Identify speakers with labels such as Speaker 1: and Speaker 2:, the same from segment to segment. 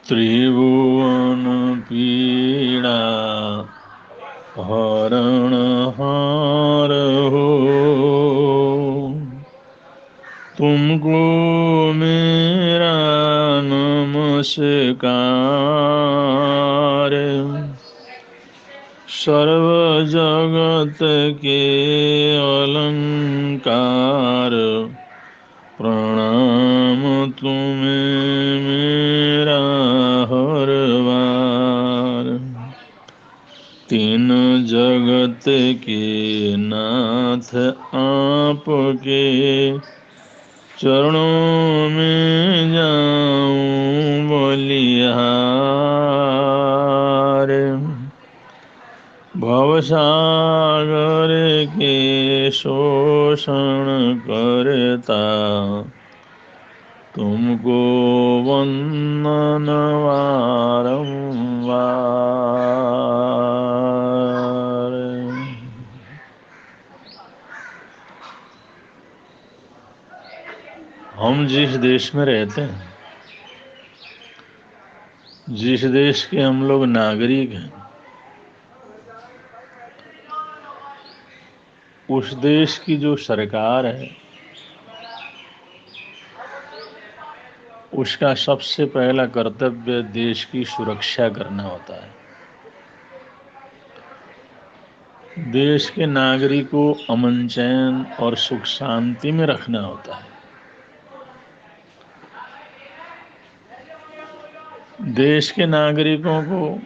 Speaker 1: त्रिभुवन पीड़ा हरण हार हो। तुमको मेरा नमस्कार। सर्व जगत के अलंकार। प्रणाम तुम्हें मेरा हर बार। तीन जगत के नाथ आपके चरणों में जाऊं बलिहार। भवसागर के शोषण करता तुमको वंदन बारंबार। हम जिस देश में रहते हैं, जिस देश के हम लोग नागरिक हैं, उस देश की जो सरकार है, उसका सबसे पहला कर्तव्य देश की सुरक्षा करना होता है। देश के नागरिकों को अमन चैन और सुख शांति में रखना होता है। देश के नागरिकों को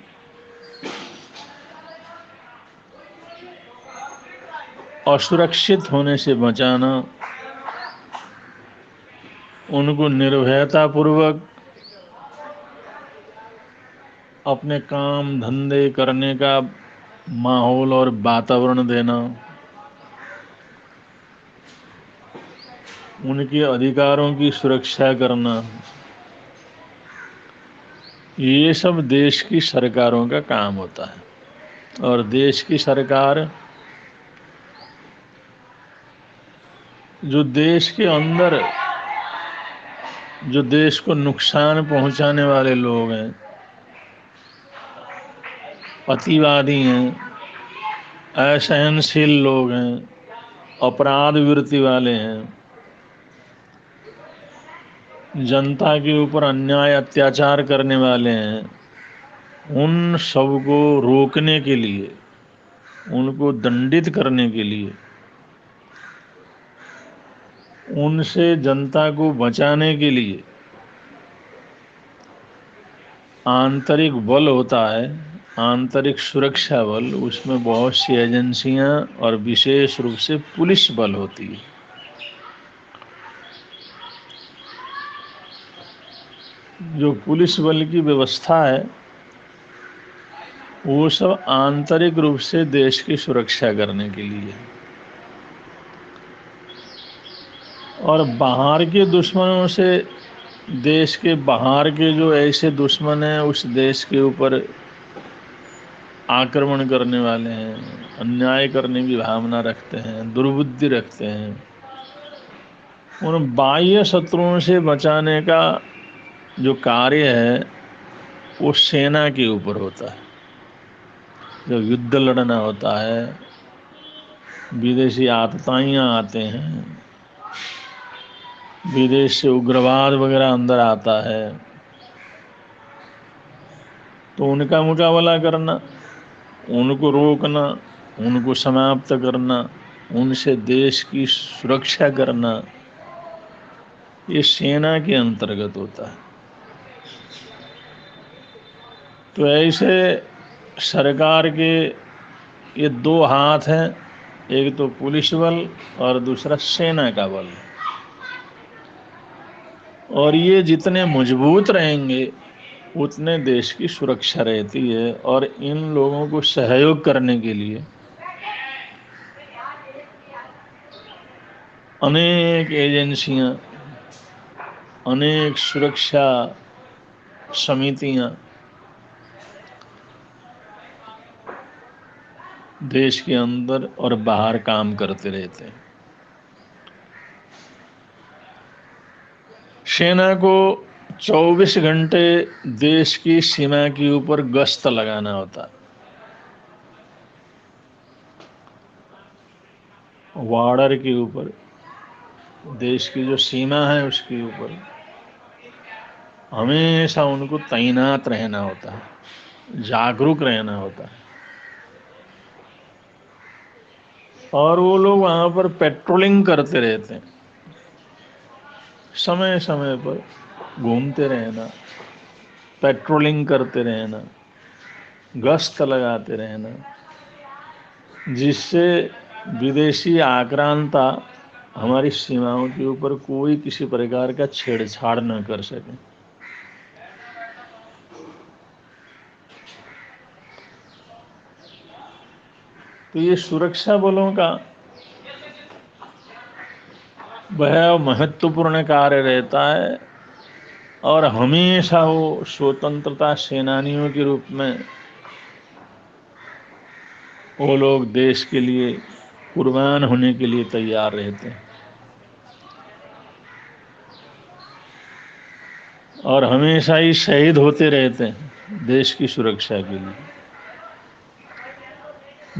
Speaker 1: असुरक्षित होने से बचाना, उनको निर्भयता पूर्वक अपने काम धंधे करने का माहौल और वातावरण देना, उनके अधिकारों की सुरक्षा करना, ये सब देश की सरकारों का काम होता है। और देश की सरकार जो देश के अंदर जो देश को नुकसान पहुंचाने वाले लोग हैं, अतिवादी हैं, असहनशील लोग हैं, अपराध वृत्ति वाले हैं, जनता के ऊपर अन्याय अत्याचार करने वाले हैं, उन सबको रोकने के लिए, उनको दंडित करने के लिए, उनसे जनता को बचाने के लिए आंतरिक बल होता है, आंतरिक सुरक्षा बल। उसमें बहुत सी एजेंसियां और विशेष रूप से पुलिस बल होती है। जो पुलिस बल की व्यवस्था है, वो सब आंतरिक रूप से देश की सुरक्षा करने के लिए, और बाहर के दुश्मनों से, देश के बाहर के जो ऐसे दुश्मन हैं, उस देश के ऊपर आक्रमण करने वाले हैं, अन्याय करने की भावना रखते हैं, दुर्बुद्धि रखते हैं, उन बाह्य शत्रुओं से बचाने का जो कार्य है, वो सेना के ऊपर होता है। जब युद्ध लड़ना होता है, विदेशी आतताइयाँ आते हैं, विदेश से उग्रवाद वगैरह अंदर आता है, तो उनका मुकाबला करना, उनको रोकना, उनको समाप्त करना, उनसे देश की सुरक्षा करना, ये सेना के अंतर्गत होता है। तो ऐसे सरकार के ये दो हाथ हैं, एक तो पुलिस बल और दूसरा सेना का बल। और ये जितने मजबूत रहेंगे उतने देश की सुरक्षा रहती है। और इन लोगों को सहयोग करने के लिए अनेक एजेंसियां, अनेक सुरक्षा समितियां देश के अंदर और बाहर काम करते रहते हैं। सेना को 24 घंटे देश की सीमा के ऊपर गश्त लगाना होता है, बॉर्डर के ऊपर, देश की जो सीमा है उसके ऊपर हमेशा उनको तैनात रहना होता है, जागरूक रहना होता है। और वो लोग वहाँ पर पेट्रोलिंग करते रहते हैं, समय समय पर घूमते रहना, पेट्रोलिंग करते रहना, गश्त लगाते रहना, जिससे विदेशी आक्रांता हमारी सीमाओं के ऊपर कोई किसी प्रकार का छेड़छाड़ न कर सके। तो ये सुरक्षा बलों का वह महत्वपूर्ण कार्य रहता है, और हमेशा वो स्वतंत्रता सेनानियों के रूप में वो लोग देश के लिए कुर्बान होने के लिए तैयार रहते हैं, और हमेशा ही शहीद होते रहते हैं देश की सुरक्षा के लिए।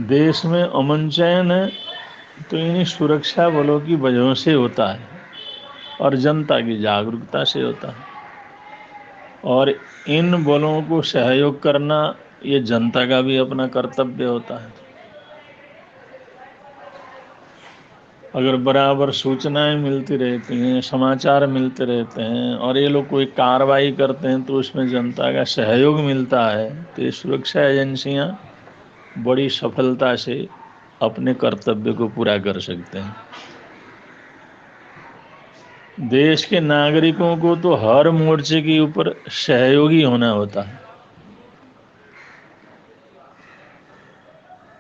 Speaker 1: देश में अमन चैन है तो इन्हीं सुरक्षा बलों की वजह से होता है, और जनता की जागरूकता से होता है। और इन बलों को सहयोग करना ये जनता का भी अपना कर्तव्य होता है। अगर बराबर सूचनाएं मिलती रहती हैं, समाचार मिलते रहते हैं, और ये लोग कोई कार्रवाई करते हैं तो उसमें जनता का सहयोग मिलता है, तो ये सुरक्षा एजेंसियां बड़ी सफलता से अपने कर्तव्य को पूरा कर सकते हैं। देश के नागरिकों को तो हर मोर्चे के ऊपर सहयोगी होना होता है,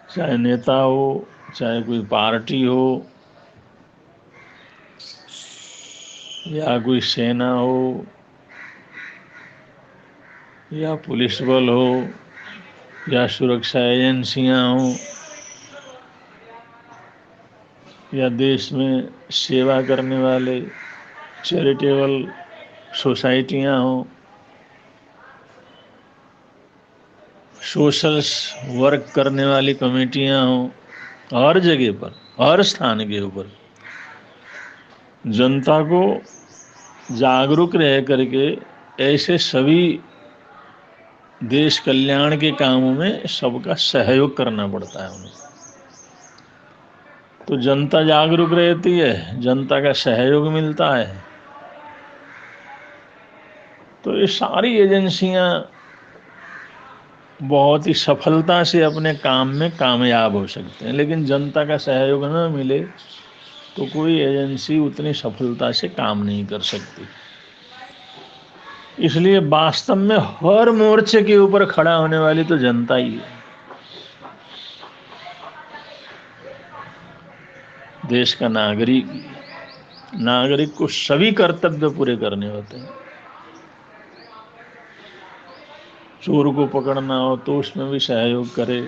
Speaker 1: चाहे नेता हो, चाहे कोई पार्टी हो, या कोई सेना हो, या पुलिस बल हो, या सुरक्षा एजेंसियां हो, या देश में सेवा करने वाले चैरिटेबल सोसाइटियां हो, सोशल वर्क करने वाली कमेटियां हो, हर जगह पर, हर स्थान के ऊपर जनता को जागरूक रह करके ऐसे सभी देश कल्याण के कामों में सबका सहयोग करना पड़ता है उन्हें। तो जनता जागरूक रहती है, जनता का सहयोग मिलता है, तो ये सारी एजेंसियां बहुत ही सफलता से अपने काम में कामयाब हो सकते हैं। लेकिन जनता का सहयोग न मिले तो कोई एजेंसी उतनी सफलता से काम नहीं कर सकती। इसलिए वास्तव में हर मोर्चे के ऊपर खड़ा होने वाली तो जनता ही है। देश का नागरिक को सभी कर्तव्य पूरे करने होते हैं। चोर को पकड़ना हो तो उसमें भी सहयोग करे,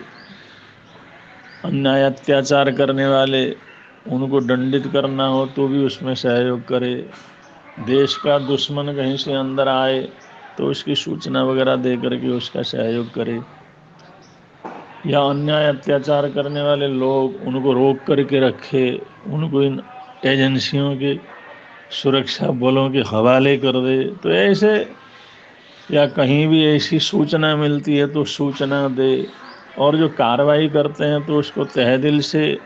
Speaker 1: अन्याय अत्याचार करने वाले उनको दंडित करना हो तो भी उसमें सहयोग करे, देश का दुश्मन कहीं से अंदर आए तो उसकी सूचना वगैरह दे करके उसका सहयोग करे, या अन्याय अत्याचार करने वाले लोग उनको रोक करके रखे, उनको इन एजेंसियों के सुरक्षा बलों के हवाले कर दे। तो ऐसे, या कहीं भी ऐसी सूचना मिलती है तो सूचना दे, और जो कार्रवाई करते हैं तो उसको तहे दिल से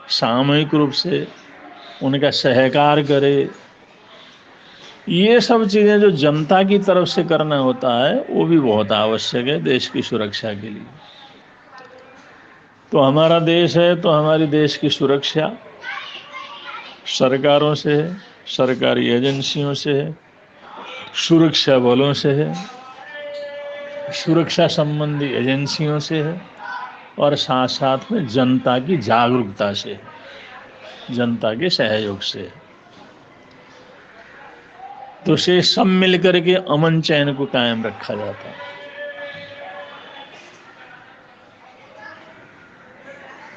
Speaker 1: सामूहिक रूप से उनका सहकार करे। ये सब चीज़ें जो जनता की तरफ से करना होता है वो भी बहुत आवश्यक है देश की सुरक्षा के लिए। तो हमारा देश है तो हमारी देश की सुरक्षा सरकारों से है, सरकारी एजेंसियों से है, सुरक्षा बलों से है, सुरक्षा संबंधी एजेंसियों से है, और साथ साथ में जनता की जागरूकता से, जनता के सहयोग से। तो से सब मिल करके अमन चैन को कायम रखा जाता है।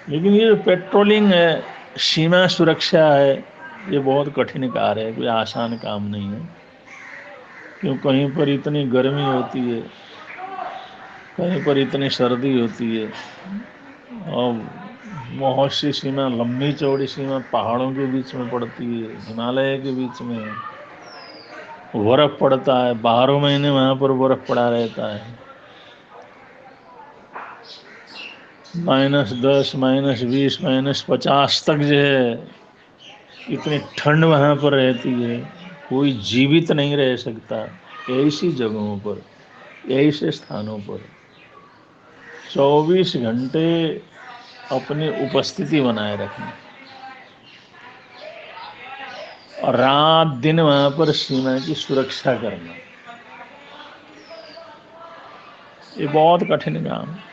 Speaker 1: लेकिन ये जो पेट्रोलिंग है, सीमा सुरक्षा है, ये बहुत कठिन कार्य है, कोई आसान काम नहीं है। क्यों कहीं पर इतनी गर्मी होती है, कहीं पर इतनी सर्दी होती है, और बहुत सी सीमा, लंबी चौड़ी सीमा पहाड़ों के बीच में पड़ती है, हिमालय के बीच में बर्फ पड़ता है, 12 महीने वहाँ पर बर्फ पड़ा रहता है। -10, -20, -50 तक जो है इतनी ठंड वहाँ पर रहती है, कोई जीवित नहीं रह सकता। ऐसी जगहों पर, ऐसे स्थानों पर 24 घंटे अपनी उपस्थिति बनाए रखना और रात दिन वहाँ पर सीमा की सुरक्षा करना, ये बहुत कठिन काम है।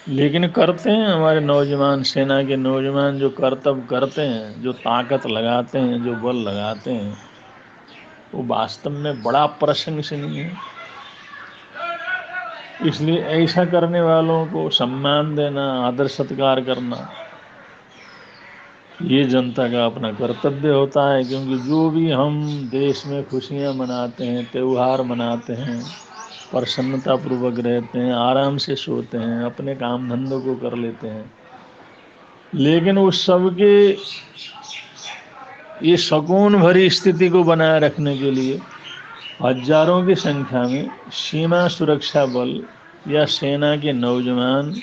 Speaker 1: लेकिन करते हैं हमारे नौजवान, सेना के नौजवान जो कर्तव्य करते हैं, जो ताकत लगाते हैं, जो बल लगाते हैं, वो वास्तव में बड़ा प्रशंसनीय है। इसलिए ऐसा करने वालों को सम्मान देना, आदर सत्कार करना, ये जनता का अपना कर्तव्य होता है। क्योंकि जो भी हम देश में खुशियाँ मनाते हैं, त्यौहार मनाते हैं, प्रसन्नता पूर्वक रहते हैं, आराम से सोते हैं, अपने काम धंधों को कर लेते हैं, लेकिन उस सब के ये सुकून भरी स्थिति को बनाए रखने के लिए हजारों की संख्या में सीमा सुरक्षा बल या सेना के नौजवान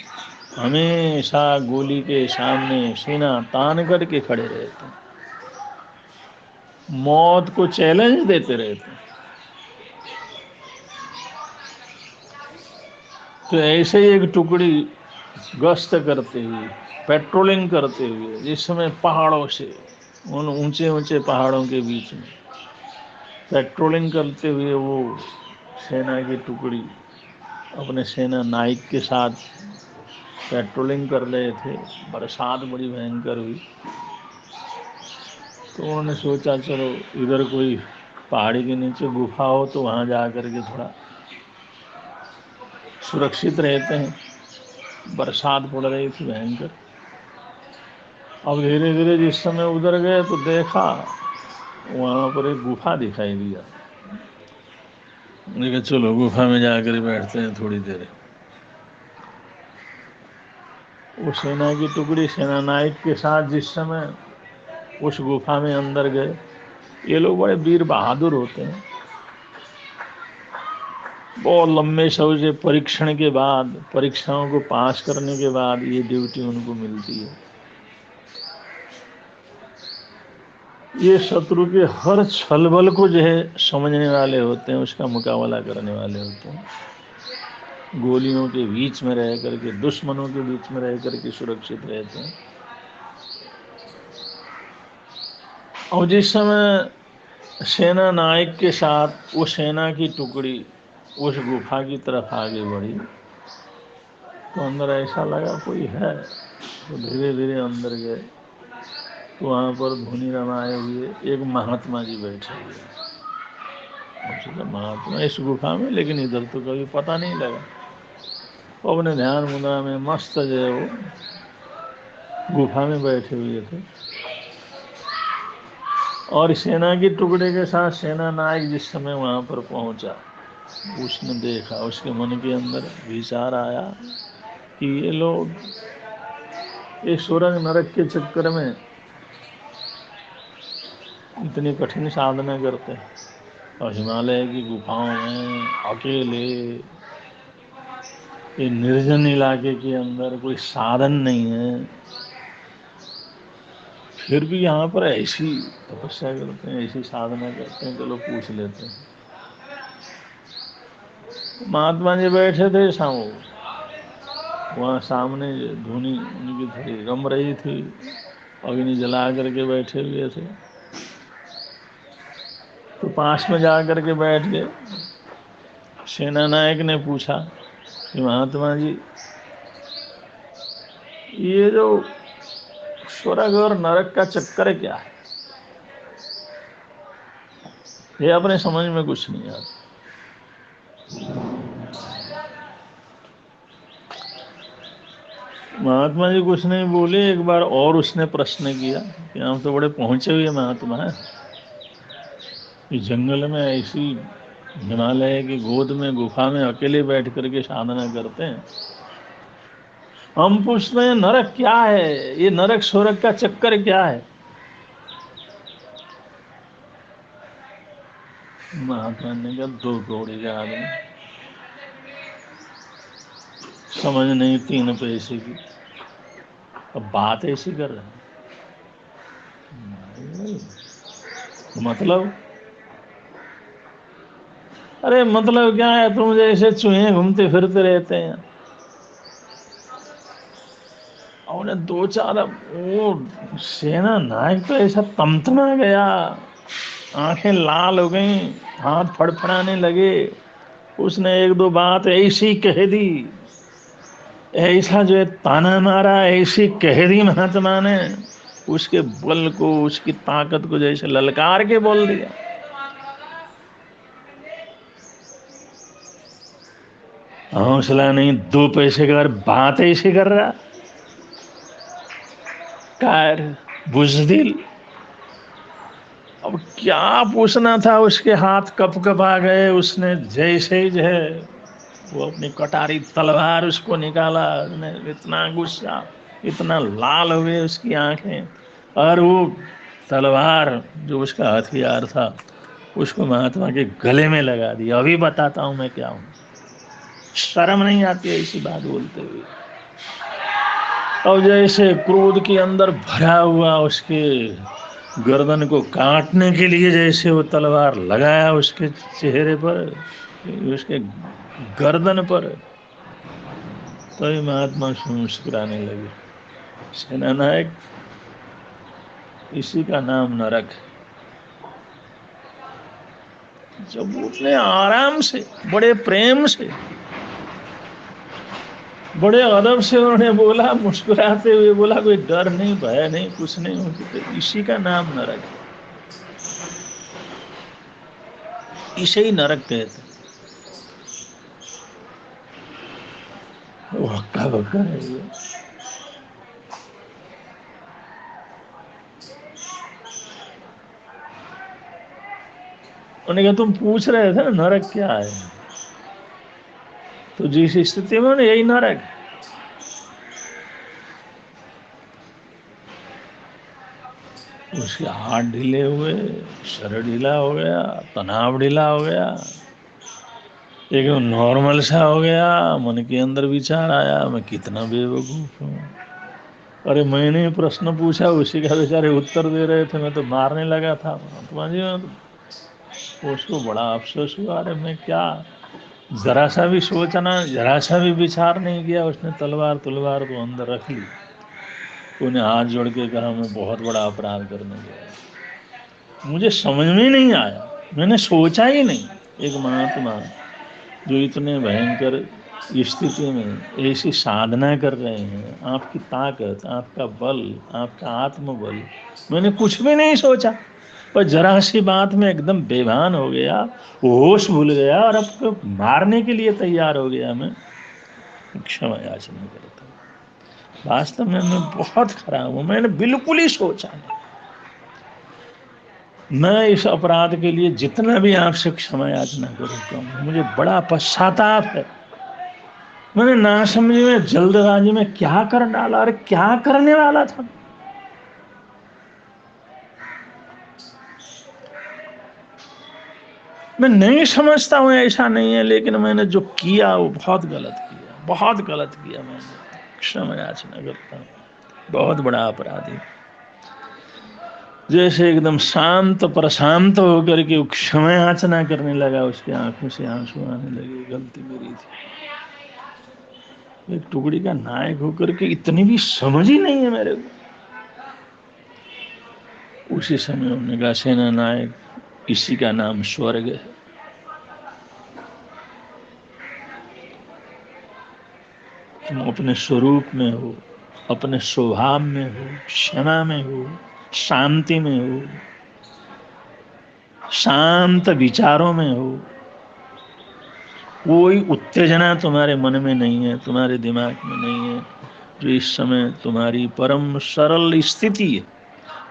Speaker 1: हमेशा गोली के सामने सीना तान करके खड़े रहते हैं, मौत को चैलेंज देते रहते हैं। तो ऐसे ही एक टुकड़ी गश्त करते हुए, पेट्रोलिंग करते हुए, जिस समय पहाड़ों से, उन ऊंचे ऊंचे पहाड़ों के बीच में पेट्रोलिंग करते हुए वो सेना की टुकड़ी अपने सेना नायक के साथ पेट्रोलिंग कर रहे थे। बरसात बड़ी भयंकर हुई, तो उन्होंने सोचा चलो इधर कोई पहाड़ी के नीचे गुफा हो तो वहाँ जा कर के थोड़ा सुरक्षित रहते हैं। बरसात पड़ रही थी भयंकर। अब धीरे धीरे जिस समय उधर गए तो देखा वहाँ पर एक गुफा दिखाई दिया। मैंने कहा चलो गुफा में जाकर बैठते हैं थोड़ी देर। वो सेना की टुकड़ी सेना नायक के साथ जिस समय उस गुफा में अंदर गए, ये लोग बड़े वीर बहादुर होते हैं। बहुत लंबे समय से परीक्षण के बाद, परीक्षाओं को पास करने के बाद ये ड्यूटी उनको मिलती है। ये शत्रु के हर छलबल को जो है समझने वाले होते हैं, उसका मुकाबला करने वाले होते हैं। गोलियों के बीच में रह करके, दुश्मनों के बीच में रह करके सुरक्षित रहते हैं। और जिस समय सेना नायक के साथ वो सेना की टुकड़ी उस गुफा की तरफ आगे बढ़ी तो अंदर ऐसा लगा कोई है, तो धीरे धीरे अंदर गए तो वहाँ पर धुनी रमाए हुए एक महात्मा जी बैठे हुए। महात्मा इस गुफा में, लेकिन इधर तो कभी पता नहीं लगा। वो अपने ध्यान मुद्रा में मस्त जो है वो गुफा में बैठे हुए थे। और सेना की टुकड़े के साथ सेना नायक जिस समय वहाँ पर पहुँचा, उसने देखा, उसके मन के अंदर विचार आया कि ये लोग इस सुरंग नरक के चक्कर में इतनी कठिन साधना करते हैं और हिमालय की गुफाओं में अकेले, ये निर्जन इलाके के अंदर कोई साधन नहीं है, फिर भी यहाँ पर ऐसी तपस्या करते हैं, ऐसी साधना करते हैं, चलो पूछ लेते हैं। महात्मा जी बैठे थे सामने, वहाँ सामने धुनी उनकी थोड़ी रम रही थी, अग्नि जला करके बैठे हुए थे। तो पास में जा करके बैठ गए। सेना नायक ने पूछा कि महात्मा जी, ये जो स्वर्ग और नरक का चक्कर क्या है? ये अपने समझ में कुछ नहीं आता। महात्मा जी कुछ नहीं बोले। एक बार और उसने प्रश्न किया कि हम तो बड़े पहुंचे हुए महात्मा हैं, इस जंगल में ऐसी हिमालय की गोद में गुफा में अकेले बैठ करके साधना करते हैं। हम पूछते हैं नरक क्या है, ये नरक स्वर्ग का चक्कर क्या है? महात्मा ने कहा 2 कौड़ी का आदमी, समझ नहीं 3 पैसे की, अब बात ऐसी कर रहे हैं। मतलब, अरे मतलब क्या है, तुम जैसे चूहे घूमते फिरते रहते हैं। और 2-4 वो सेना नायक तो ऐसा तमतना गया, आंखें लाल हो गई, हाथ फड़फड़ाने लगे। उसने 1-2 बात ऐसी कह दी, ऐसा जो है ताना मारा, ऐसी कह दी महात्मा ने, उसके बल को, उसकी ताकत को जैसे ललकार के बोल दिया। हौसला नहीं, 2 पैसे का बात ऐसे कर रहा, कार बुजदिल। अब क्या पूछना था, उसके हाथ कप कप आ गए। उसने जैसे ही जो है वो अपनी कटारी तलवार उसको निकाला, उसने इतना गुस्सा, इतना लाल हो गए उसकी आंखें, और वो तलवार जो उसका हथियार था उसको महात्मा के गले में लगा दिया। अभी बताता हूं मैं क्या हूं। शर्म नहीं आती है ऐसी बात बोलते हुए? अब जैसे क्रोध के अंदर भरा हुआ उसके गर्दन को काटने के लिए जैसे वो तलवार लगाया उसके चेहरे पर, उसके गर्दन पर, तभी महात्मा मुस्कुराने लगे। सेना नायक, इसी का नाम नरक। जब वो उतने आराम से, बड़े प्रेम से, बड़े अदब से उन्होंने बोला, मुस्कुराते हुए बोला, कोई डर नहीं, भय नहीं, कुछ नहीं, तो इसी का नाम नरक है, इसे ही नरक कहते हैं। वो हक्का बक्का है ये। उन्होंने कहा तुम पूछ रहे थे ना नरक क्या है, तो जिस स्थिति में यही नरक है। उसके हाथ ढीले हुए, शरीर ढीला हो गया, तनाव ढीला हो गया, एकदम नॉर्मल सा हो गया। मन के अंदर विचार आया, मैं कितना बेवकूफ हूँ। अरे मैंने प्रश्न पूछा, उसी का बेचारे उत्तर दे रहे थे, मैं तो मारने लगा था। महात्मा जी, उसको बड़ा अफसोस हुआ, अरे मैं क्या, जरा सा भी सोचना, जरा सा भी विचार नहीं किया। उसने तलवार तो अंदर रख ली। उन्हें हाथ जोड़ के कहा, मैं बहुत बड़ा अपराध करने गया, मुझे समझ में नहीं आया, मैंने सोचा ही नहीं। एक महात्मा जो इतने भयंकर स्थिति में ऐसी साधना कर रहे हैं, आपकी ताकत, आपका बल, आपका आत्मबल, मैंने कुछ भी नहीं सोचा, पर जरा सी बात में एकदम बेभान हो गया, होश भूल गया, और अब तो मारने के लिए तैयार हो गया। मैं क्षमा याचना करता हूँ, वास्तव में मैं बहुत खराब हूँ, मैंने बिल्कुल ही सोचा नहीं। मैं इस अपराध के लिए जितना भी आपसे क्षमा याचना करूँ, मुझे बड़ा पश्चाताप है। मैंने नासमझी में, जल्दबाजी में क्या कर डाला, और क्या करने वाला था। मैं नहीं समझता हूँ ऐसा नहीं है, लेकिन मैंने जो किया वो बहुत गलत किया, बहुत गलत किया। मैंने क्षमा याचना करता हूँ, बहुत बड़ा अपराधी। जैसे एकदम शांत प्रशांत होकर के क्षमा याचना करने लगा, उसकी आंखों से आंसू आने लगे। गलती मेरी थी, एक टुकड़ी का नायक होकर के इतनी भी समझ ही नहीं है मेरे को। उसी समय उन्होंने कहा, सेना नायक, इसी का नाम स्वर्ग है। तुम अपने स्वरूप में हो, अपने स्वभाव में हो, क्षमा में हो, शांति में हो, शांत विचारों में हो, कोई उत्तेजना तुम्हारे मन में नहीं है, तुम्हारे दिमाग में नहीं है, जो इस समय तुम्हारी परम सरल स्थिति है,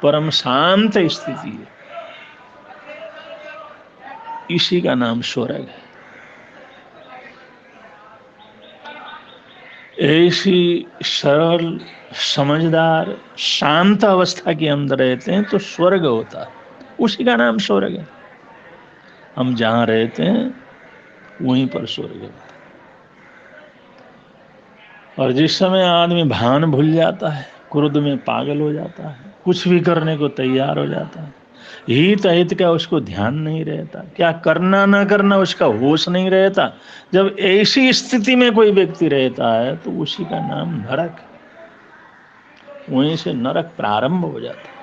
Speaker 1: परम शांत स्थिति है। इसी का नाम स्वर्ग है। ऐसी सरल, समझदार, शांत अवस्था के अंदर रहते हैं तो स्वर्ग होता है, उसी का नाम स्वर्ग है। हम जहाँ रहते हैं वहीं पर स्वर्ग है। और जिस समय आदमी भान भूल जाता है, क्रोध में पागल हो जाता है, कुछ भी करने को तैयार हो जाता है, हित अहित का उसको ध्यान नहीं रहता, क्या करना ना करना उसका होश नहीं रहता, जब ऐसी स्थिति में कोई व्यक्ति रहता है तो उसी का नाम नरक है। वहीं से नरक प्रारंभ हो जाता है।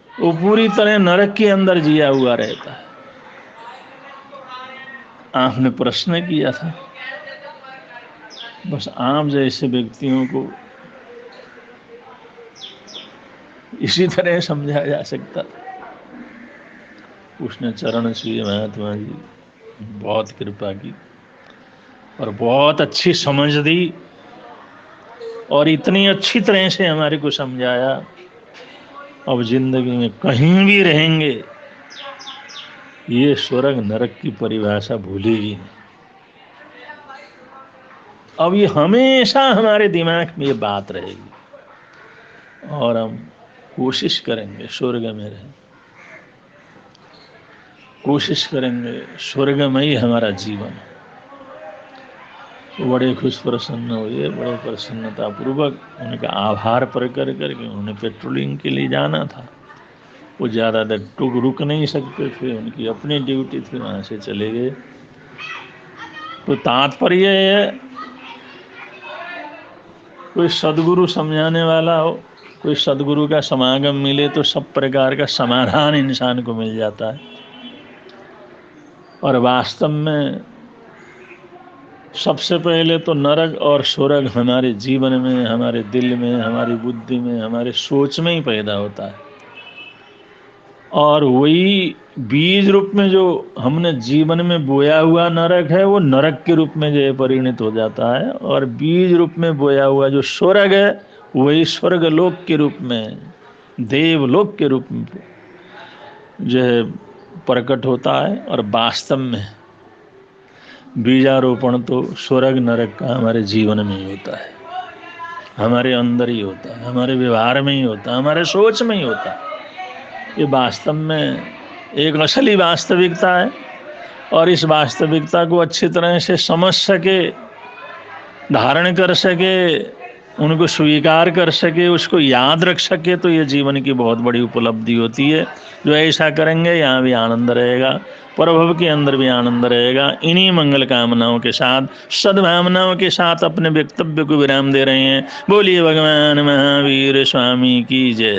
Speaker 1: वो पूरी तरह नरक के अंदर जिया हुआ रहता है। आपने प्रश्न किया था, बस आप जैसे व्यक्तियों को इसी तरह समझाया जा सकता था। उसने चरण श्री महात्मा जी बहुत कृपा की और बहुत अच्छी समझ दी और इतनी अच्छी तरह से हमारे को समझाया। अब जिंदगी में कहीं भी रहेंगे ये स्वर्ग नरक की परिभाषा भूलेगी नहीं। अब ये हमेशा हमारे दिमाग में ये बात रहेगी और हम कोशिश करेंगे स्वर्ग में रहें, कोशिश करेंगे स्वर्गमयी हमारा जीवन। तो बड़े खुश प्रसन्न हुए, बड़े प्रसन्नता पूर्वक उनका आभार प्रकट करके उन्हें पेट्रोलिंग के लिए जाना था। वो ज़्यादा देर रुक नहीं सकते थे, उनकी अपनी ड्यूटी थी, वहाँ से चले गए। तो तात्पर्य है कोई सदगुरु समझाने वाला हो, कोई सदगुरु का समागम मिले तो सब प्रकार का समाधान इंसान को मिल जाता है। और वास्तव में सबसे पहले तो नरक और स्वर्ग हमारे जीवन में, हमारे दिल में, हमारी बुद्धि में, हमारे सोच में ही पैदा होता है। और वही बीज रूप में जो हमने जीवन में बोया हुआ नरक है वो नरक के रूप में जो परिणत हो जाता है, और बीज रूप में बोया हुआ जो स्वर्ग है वही स्वर्गलोक के रूप में, देवलोक के रूप में जो है प्रकट होता है। और वास्तव में बीजारोपण तो स्वर्ग नरक का हमारे जीवन में ही होता है, हमारे अंदर ही होता है, हमारे व्यवहार में ही होता है, हमारे सोच में ही होता है। ये वास्तव में एक असली वास्तविकता है। और इस वास्तविकता को अच्छी तरह से समझ सके, धारण कर सके, उनको स्वीकार कर सके, उसको याद रख सके, तो ये जीवन की बहुत बड़ी उपलब्धि होती है। जो ऐसा करेंगे यहाँ भी आनंद रहेगा, परभव के अंदर भी आनंद रहेगा। इन्हीं मंगल कामनाओं के साथ, सद्भावनाओं के साथ अपने वक्तव्य को विराम दे रहे हैं। बोलिए भगवान महावीर स्वामी की जय।